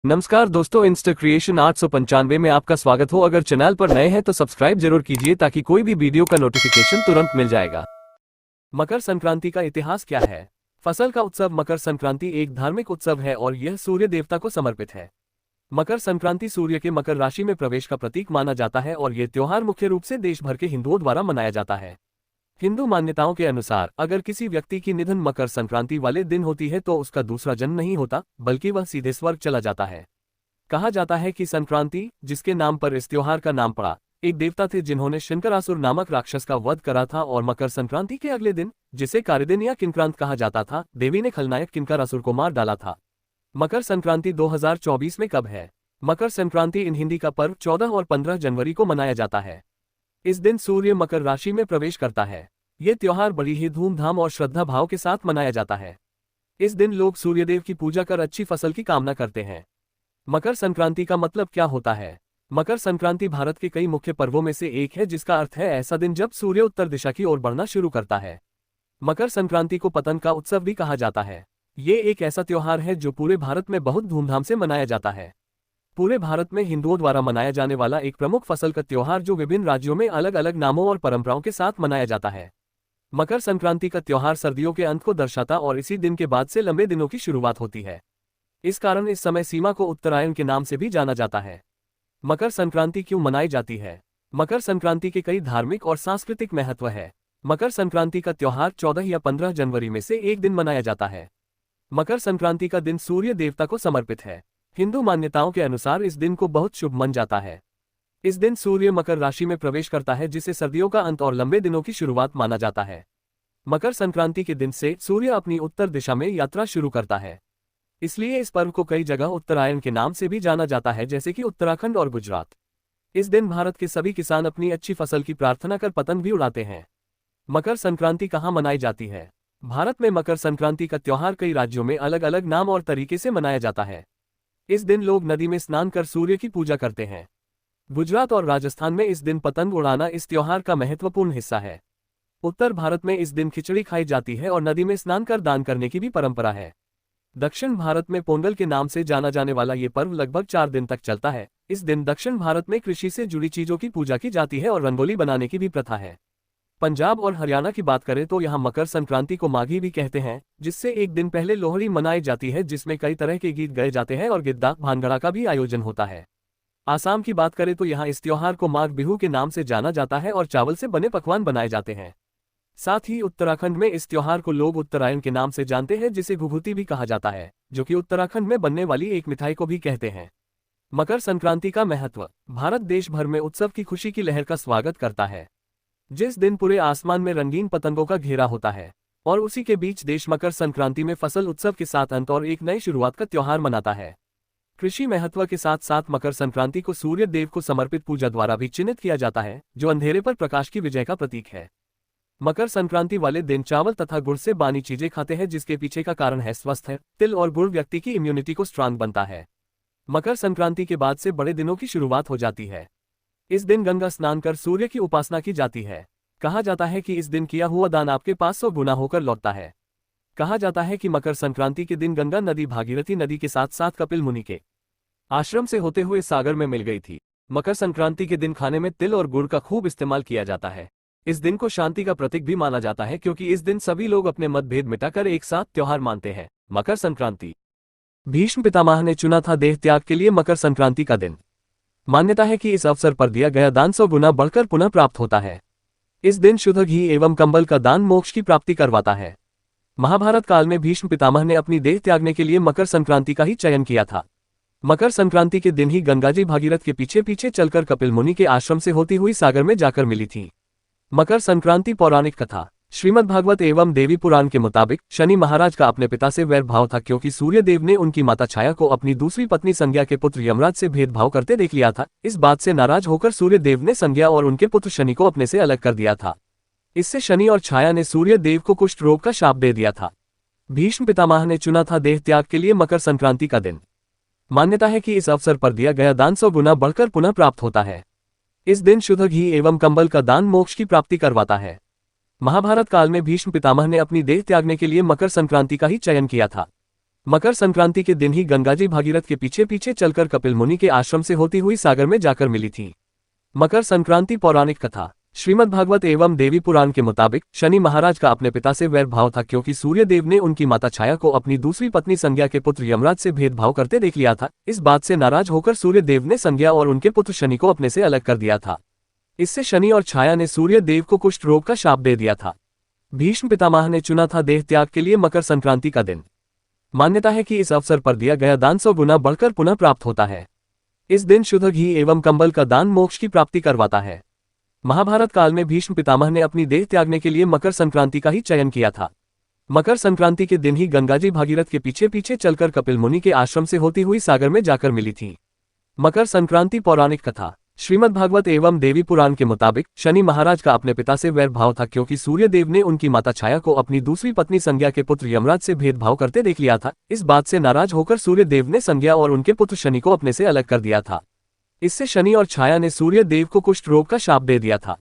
नमस्कार दोस्तों, Insta creation 895 में आपका स्वागत हो। अगर चैनल पर नए हैं तो सब्सक्राइब जरूर कीजिए ताकि कोई भी वीडियो का नोटिफिकेशन तुरंत मिल जाएगा। मकर संक्रांति का इतिहास क्या है? फसल का उत्सव मकर संक्रांति एक धार्मिक उत्सव है और यह सूर्य देवता को समर्पित है। मकर संक्रांति सूर्य के मकर राशि में प्रवेश का प्रतीक माना जाता है और ये त्योहार मुख्य रूप से देश भर के हिंदुओं द्वारा मनाया जाता है। हिंदू मान्यताओं के अनुसार अगर किसी व्यक्ति की निधन मकर संक्रांति वाले दिन होती है तो उसका दूसरा जन्म नहीं होता, बल्कि वह सीधे स्वर्ग चला जाता है। कहा जाता है कि संक्रांति, जिसके नाम पर इस त्योहार का नाम पड़ा, एक देवता थे जिन्होंने शंकरासुर नामक राक्षस का वध करा था और मकर संक्रांति के अगले दिन, जिसे कार्यदिन या किंक्रांत कहा जाता था, देवी ने खलनायक किंकरासुर को मार डाला था। मकर संक्रांति 2024 में कब है? मकर संक्रांति इन हिंदी का पर्व 14 और 15 जनवरी को मनाया जाता है। इस दिन सूर्य मकर राशि में प्रवेश करता है। ये त्योहार बड़ी ही धूमधाम और श्रद्धा भाव के साथ मनाया जाता है। इस दिन लोग सूर्यदेव की पूजा कर अच्छी फसल की कामना करते हैं। मकर संक्रांति का मतलब क्या होता है? मकर संक्रांति भारत के कई मुख्य पर्वों में से एक है, जिसका अर्थ है ऐसा दिन जब सूर्य उत्तर दिशा की ओर बढ़ना शुरू करता है। मकर संक्रांति को पतंग का उत्सव भी कहा जाता है। ये एक ऐसा त्योहार है जो पूरे भारत में बहुत धूमधाम से मनाया जाता है। पूरे भारत में हिंदुओं द्वारा मनाया जाने वाला एक प्रमुख फसल का त्योहार जो विभिन्न राज्यों में अलग अलग नामों और परंपराओं के साथ मनाया जाता है। मकर संक्रांति का त्योहार सर्दियों के अंत को दर्शाता और इसी दिन के बाद से लंबे दिनों की शुरुआत होती है। इस कारण इस समय सीमा को उत्तरायण के नाम से भी जाना जाता है। मकर संक्रांति क्यों मनाई जाती है? मकर संक्रांति के कई धार्मिक और सांस्कृतिक महत्व है। मकर संक्रांति का त्योहार 14 या 15 जनवरी में से एक दिन मनाया जाता है। मकर संक्रांति का दिन सूर्य देवता को समर्पित है। हिंदू मान्यताओं के अनुसार इस दिन को बहुत शुभ माना जाता है। इस दिन सूर्य मकर राशि में प्रवेश करता है, जिसे सर्दियों का अंत और लंबे दिनों की शुरुआत माना जाता है। मकर संक्रांति के दिन से सूर्य अपनी उत्तर दिशा में यात्रा शुरू करता है। इसलिए इस पर्व को कई जगह उत्तरायण के नाम से भी जाना जाता है, जैसे कि उत्तराखंड और गुजरात। इस दिन भारत के सभी किसान अपनी अच्छी फसल की प्रार्थना कर पतंग भी उड़ाते हैं। मकर संक्रांति कहाँ मनाई जाती है? भारत में मकर संक्रांति का त्योहार कई राज्यों में अलग अलग नाम और तरीके से मनाया जाता है। इस दिन लोग नदी में स्नान कर सूर्य की पूजा करते हैं। गुजरात और राजस्थान में इस दिन पतंग उड़ाना इस त्योहार का महत्वपूर्ण हिस्सा है। उत्तर भारत में इस दिन खिचड़ी खाई जाती है और नदी में स्नान कर दान करने की भी परंपरा है। दक्षिण भारत में पोंगल के नाम से जाना जाने वाला ये पर्व लगभग 4 दिन तक चलता है। इस दिन दक्षिण भारत में कृषि से जुड़ी चीजों की पूजा की जाती है और रंगोली बनाने की भी प्रथा है। पंजाब और हरियाणा की बात करें तो यहाँ मकर संक्रांति को माघी भी कहते हैं, जिससे एक दिन पहले लोहड़ी मनाई जाती है, जिसमें कई तरह के गीत गाए जाते हैं और गिद्दा भांगड़ा का भी आयोजन होता है। आसाम की बात करें तो यहाँ इस त्योहार को माघ बिहू के नाम से जाना जाता है और चावल से बने पकवान बनाए जाते हैं। साथ ही उत्तराखंड में इस त्योहार को लोग उत्तरायण के नाम से जानते हैं, जिसे घुघुती भी कहा जाता है, जो कि उत्तराखंड में बनने वाली एक मिठाई को भी कहते हैं। मकर संक्रांति का महत्व। भारत देश भर में उत्सव की खुशी की लहर का स्वागत करता है। जिस दिन पूरे आसमान में रंगीन पतंगों का घेरा होता है और उसी के बीच देश मकर संक्रांति में फसल उत्सव के साथ अंत और एक नई शुरुआत का त्योहार मनाता है। कृषि महत्व के साथ साथ मकर संक्रांति को सूर्य देव को समर्पित पूजा द्वारा भी चिन्हित किया जाता है, जो अंधेरे पर प्रकाश की विजय का प्रतीक है। मकर संक्रांति वाले दिन चावल तथा गुड़ से बनी चीजें खाते हैं, जिसके पीछे का कारण है स्वस्थ है। तिल और गुड़ व्यक्ति की इम्यूनिटी को स्ट्रांग बनता है। मकर संक्रांति के बाद से बड़े दिनों की शुरुआत हो जाती है। इस दिन गंगा स्नान कर सूर्य की उपासना की जाती है। कहा जाता है कि इस दिन किया हुआ दान आपके 500 गुना होकर लौटता है। कहा जाता है कि मकर संक्रांति के दिन गंगा नदी भागीरथी नदी के साथ साथ कपिल मुनि के आश्रम से होते हुए सागर में मिल गई थी। मकर संक्रांति के दिन खाने में तिल और गुड़ का खूब इस्तेमाल किया जाता है। इस दिन को शांति का प्रतीक भी माना जाता है, क्योंकि इस दिन सभी लोग अपने मतभेद मिटाकर एक साथ त्योहार मानते हैं। मकर संक्रांति। भीष्म पितामह ने चुना था देह त्याग के लिए मकर संक्रांति का दिन। मान्यता है कि इस अवसर पर दिया गया दान 100 गुना बढ़कर पुनः प्राप्त होता है। इस दिन शुद्ध घी एवं कंबल का दान मोक्ष की प्राप्ति करवाता है। महाभारत काल में भीष्म पितामह ने अपनी देह त्यागने के लिए मकर संक्रांति का ही चयन किया था। मकर संक्रांति के दिन ही गंगाजी भागीरथ के पीछे पीछे चलकर कपिल मुनि के आश्रम से होती हुई सागर में जाकर मिली थी। मकर संक्रांति पौराणिक कथा। श्रीमद् भागवत एवं देवी पुराण के मुताबिक शनि महाराज का अपने पिता से वैर भाव था, क्योंकि सूर्य देव ने उनकी माता छाया को अपनी दूसरी पत्नी संज्ञा के पुत्र यमराज से भेदभाव करते देख लिया था। इस बात से नाराज होकर सूर्य देव ने संज्ञा और उनके पुत्र शनि को अपने से अलग कर दिया था। इससे शनि और छाया ने सूर्य देव को कुष्ठ रोग का शाप दे दिया था। भीष्म पितामह ने चुना था देह त्याग के लिए मकर संक्रांति का दिन। मान्यता है कि इस अवसर पर दिया गया दान 100 गुना बढ़कर पुनः प्राप्त होता है। इस दिन शुद्ध घी एवं कंबल का दान मोक्ष की प्राप्ति करवाता है। महाभारत काल में भीष्म पितामह ने अपनी देह त्यागने के लिए मकर संक्रांति का ही चयन किया था। मकर संक्रांति के दिन ही गंगाजी भागीरथ के पीछे पीछे चलकर कपिल मुनि के आश्रम से होती हुई सागर में जाकर मिली थी। मकर संक्रांति पौराणिक कथा। श्रीमद् भागवत एवं देवी पुराण के मुताबिक शनि महाराज का अपने पिता से वैर भाव था, क्योंकि सूर्य देव ने उनकी माता छाया को अपनी दूसरी पत्नी संज्ञा के पुत्र यमराज से भेदभाव करते देख लिया था। इस बात से नाराज होकर सूर्य देव ने संज्ञा और उनके पुत्र शनि को अपने से अलग कर दिया था। इससे शनि और छाया ने सूर्य देव को कुष्ठ रोग का शाप दे दिया था। भीष्म पितामह ने चुना था देह त्याग के लिए मकर संक्रांति का दिन। मान्यता है कि इस अवसर पर दिया गया दान 100 गुना बढ़कर पुनः प्राप्त होता है। इस दिन शुद्ध घी एवं कंबल का दान मोक्ष की प्राप्ति करवाता है। महाभारत काल में भीष्म पितामह ने अपनी देह त्यागने के लिए मकर संक्रांति का ही चयन किया था। मकर संक्रांति के दिन ही गंगाजी भागीरथ के पीछे पीछे चलकर कपिल मुनि के आश्रम से होती हुई सागर में जाकर मिली थी। मकर संक्रांति पौराणिक कथा। श्रीमद् भागवत एवं देवी पुराण के मुताबिक शनि महाराज का अपने पिता से वैर भाव था, क्योंकि सूर्य देव ने उनकी माता छाया को अपनी दूसरी पत्नी संज्ञा के पुत्र यमराज से भेदभाव करते देख लिया था। इस बात से नाराज होकर सूर्य देव ने संज्ञा और उनके पुत्र शनि को अपने से अलग कर दिया था। इससे शनि और छाया ने सूर्य देव को कुष्ठ रोग का शाप दे दिया था।